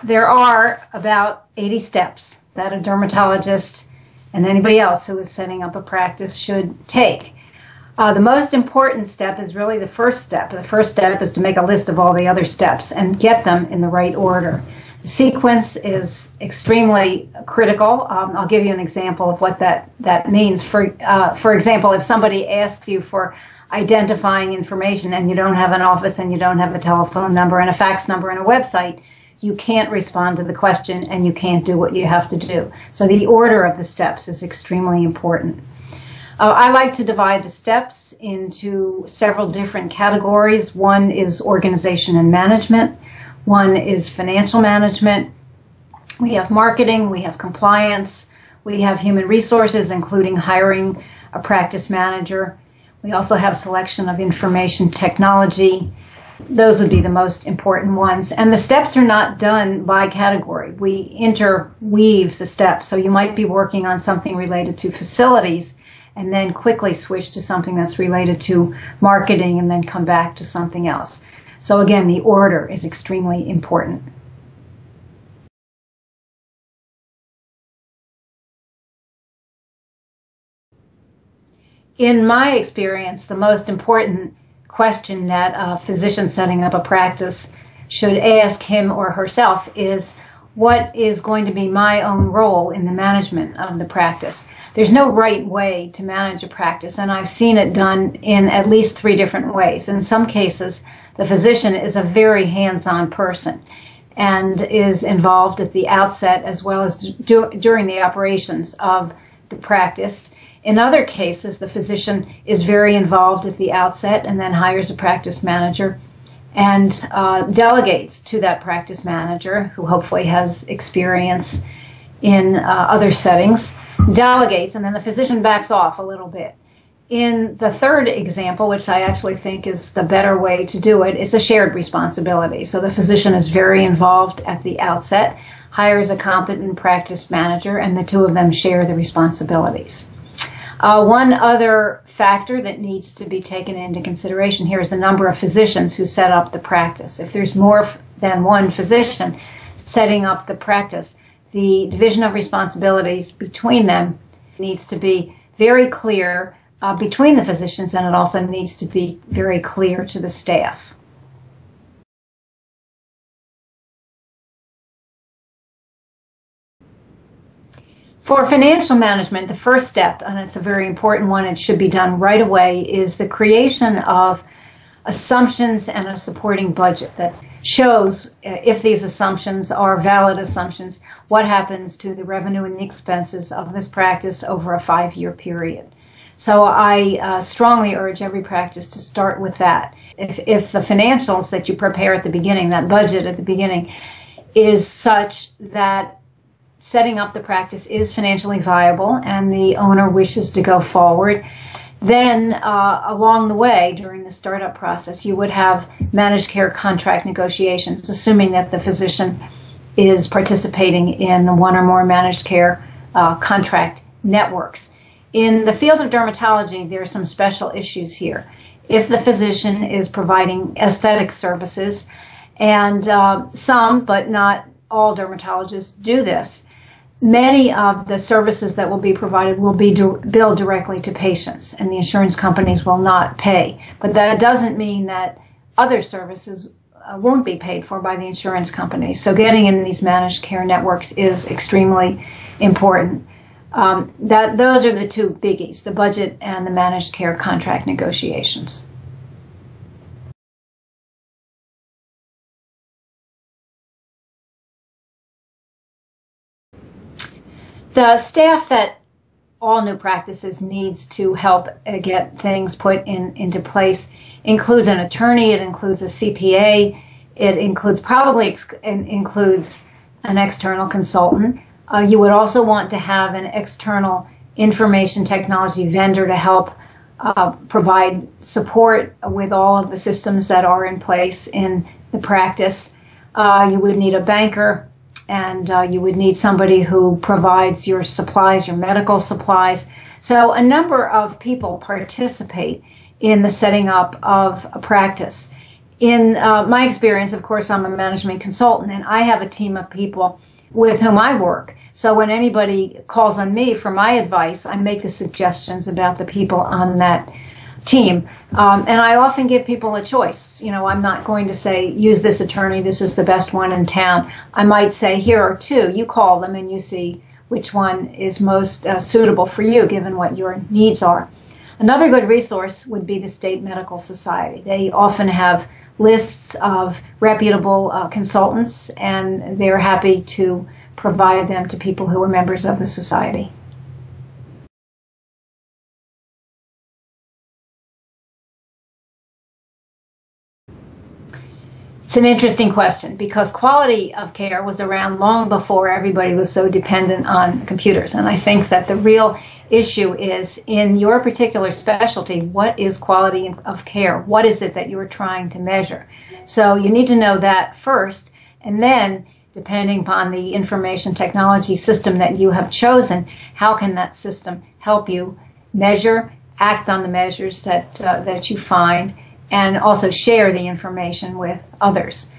There are about 80 steps that a dermatologist and anybody else who is setting up a practice should take. The most important step is really the first step. The first step is to make a list of all the other steps and get them in the right order. The sequence is extremely critical. I'll give you an example of what that means. For example, if somebody asks you for identifying information and you don't have an office and you don't have a telephone number and a fax number and a website, you can't respond to the question and you can't do what you have to do. So the order of the steps is extremely important. I like to divide the steps into several different categories. One is organization and management. One is financial management. We have marketing, we have compliance, we have human resources, including hiring a practice manager. We also have selection of information technology. Those would be the most important ones. And the steps are not done by category. We interweave the steps. So you might be working on something related to facilities and then quickly switch to something that's related to marketing and then come back to something else. So again, the order is extremely important. In my experience, the most important question that a physician setting up a practice should ask him or herself is, what is going to be my own role in the management of the practice? There's no right way to manage a practice, and I've seen it done in at least 3 different ways. In some cases, the physician is a very hands-on person and is involved at the outset as well as during the operations of the practice. In other cases, the physician is very involved at the outset and then hires a practice manager and delegates to that practice manager, who hopefully has experience in other settings, delegates, and then the physician backs off a little bit. In the third example, which I actually think is the better way to do it, it's a shared responsibility. So the physician is very involved at the outset, hires a competent practice manager, and the two of them share the responsibilities. One other factor that needs to be taken into consideration here is the number of physicians who set up the practice. If there's more than one physician setting up the practice, the division of responsibilities between them needs to be very clear between the physicians, and it also needs to be very clear to the staff. For financial management, the first step, and it's a very important one, it should be done right away, is the creation of assumptions and a supporting budget that shows, if these assumptions are valid assumptions, what happens to the revenue and the expenses of this practice over a 5-year period. So I strongly urge every practice to start with that. If the financials that you prepare at the beginning, that budget at the beginning, is such that setting up the practice is financially viable and the owner wishes to go forward, then along the way during the startup process you would have managed care contract negotiations, assuming that the physician is participating in one or more managed care contract networks. In the field of dermatology, there are some special issues here. If the physician is providing aesthetic services, and some, but not all dermatologists do this, many of the services that will be provided will be billed directly to patients, and the insurance companies will not pay. But that doesn't mean that other services won't be paid for by the insurance companies. So getting in these managed care networks is extremely important. Those are the two biggies, the budget and the managed care contract negotiations. The staff that all new practices needs to help get things put into place includes an attorney, it includes a CPA, it includes includes an external consultant. You would also want to have an external information technology vendor to help provide support with all of the systems that are in place in the practice. You would need a banker, and you would need somebody who provides your supplies, your medical supplies. So a number of people participate in the setting up of a practice. In my experience, of course, I'm a management consultant, and I have a team of people with whom I work. So when anybody calls on me for my advice, I make the suggestions about the people on that team. And I often give people a choice. You know, I'm not going to say, use this attorney, this is the best one in town. I might say, here are two. You call them and you see which one is most suitable for you, given what your needs are. Another good resource would be the State Medical Society. They often have lists of reputable consultants, and they're happy to provide them to people who are members of the society. It's an interesting question because quality of care was around long before everybody was so dependent on computers. And I think that the real issue is, in your particular specialty, what is quality of care? What is it that you're trying to measure? So you need to know that first, and then, depending upon the information technology system that you have chosen, how can that system help you measure, act on the measures that you find, and also share the information with others.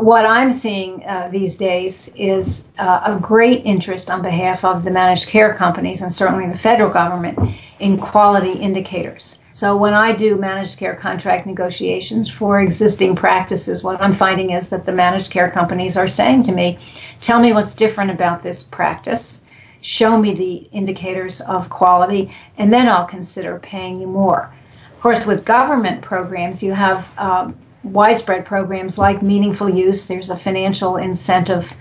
What I'm seeing these days is a great interest on behalf of the managed care companies, and certainly the federal government, in quality indicators. So when I do managed care contract negotiations for existing practices, what I'm finding is that the managed care companies are saying to me, tell me what's different about this practice, show me the indicators of quality, and then I'll consider paying you more. Of course, with government programs, you have widespread programs like Meaningful Use. There's a financial incentive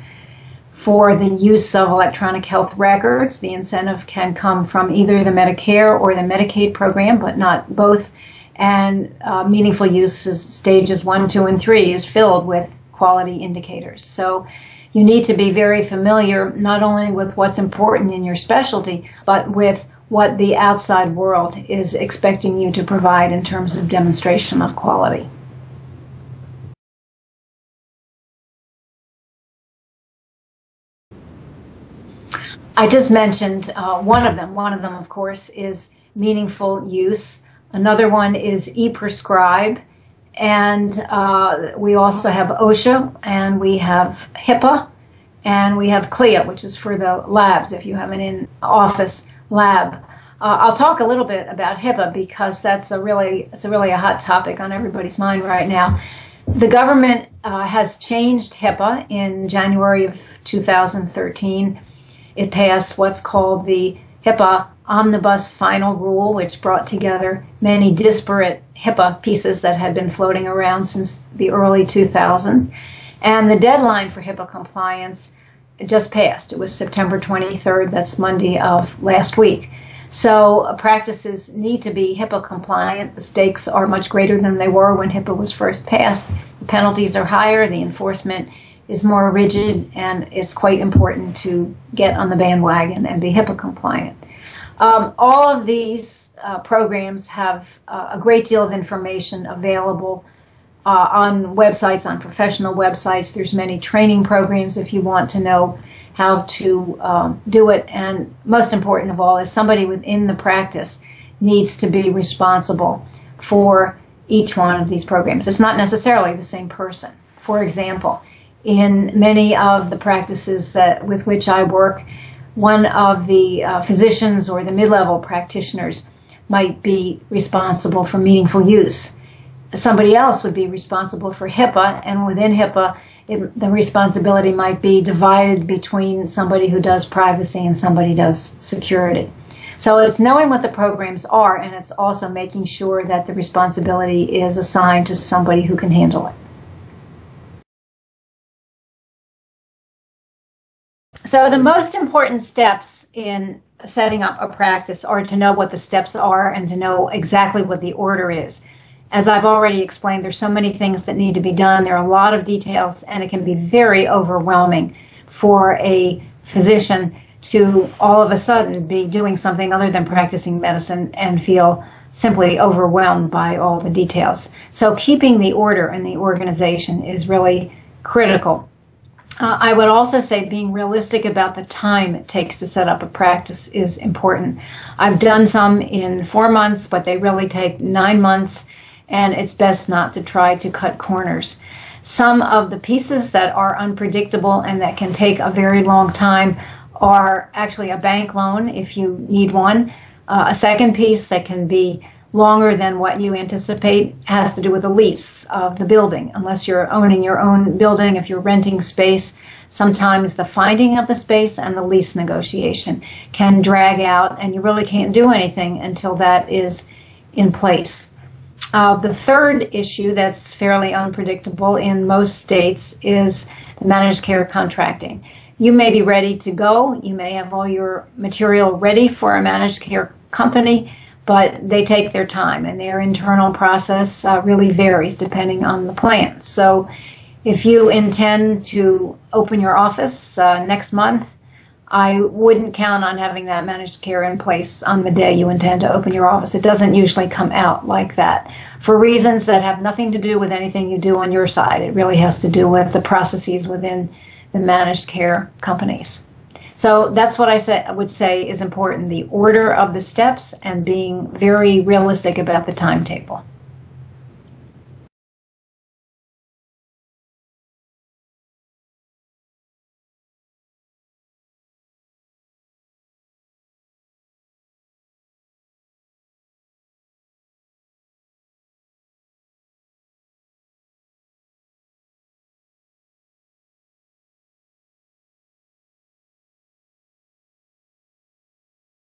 for the use of electronic health records. The incentive can come from either the Medicare or the Medicaid program, but not both. And Meaningful Use stages 1, 2, and 3 is filled with quality indicators. So you need to be very familiar not only with what's important in your specialty, but with what the outside world is expecting you to provide in terms of demonstration of quality. I just mentioned one of them. One of them, of course, is Meaningful Use. Another one is ePrescribe. And we also have OSHA, and we have HIPAA, and we have CLIA, which is for the labs if you have an in-office lab. I'll talk a little bit about HIPAA because it's really a hot topic on everybody's mind right now. The government has changed HIPAA in January of 2013. It passed what's called the HIPAA Omnibus Final Rule, which brought together many disparate HIPAA pieces that had been floating around since the early 2000s. And the deadline for HIPAA compliance just passed. It was September 23rd. That's Monday of last week. So practices need to be HIPAA compliant. The stakes are much greater than they were when HIPAA was first passed. The penalties are higher. The enforcement is more rigid, and it's quite important to get on the bandwagon and be HIPAA compliant. All of these programs have a great deal of information available on websites, on professional websites. There's many training programs if you want to know how to do it. And most important of all is somebody within the practice needs to be responsible for each one of these programs. It's not necessarily the same person. For example, in many of the practices with which I work, one of the physicians or the mid-level practitioners might be responsible for Meaningful Use. Somebody else would be responsible for HIPAA, and within HIPAA, the responsibility might be divided between somebody who does privacy and somebody who does security. So it's knowing what the programs are, and it's also making sure that the responsibility is assigned to somebody who can handle it. So the most important steps in setting up a practice are to know what the steps are and to know exactly what the order is. As I've already explained, there's so many things that need to be done. There are a lot of details, and it can be very overwhelming for a physician to all of a sudden be doing something other than practicing medicine and feel simply overwhelmed by all the details. So keeping the order and the organization is really critical. I would also say being realistic about the time it takes to set up a practice is important. I've done some in 4 months, but they really take 9 months. and it's best not to try to cut corners. Some of the pieces that are unpredictable and that can take a very long time are actually a bank loan if you need one. A second piece that can be longer than what you anticipate has to do with the lease of the building. Unless you're owning your own building, if you're renting space, sometimes the finding of the space and the lease negotiation can drag out, and you really can't do anything until that is in place. The third issue that's fairly unpredictable in most states is managed care contracting. You may be ready to go. You may have all your material ready for a managed care company, but they take their time, and their internal process really varies depending on the plan. So if you intend to open your office next month, I wouldn't count on having that managed care in place on the day you intend to open your office. It doesn't usually come out like that for reasons that have nothing to do with anything you do on your side. It really has to do with the processes within the managed care companies. So that's what I would say is important, the order of the steps and being very realistic about the timetable.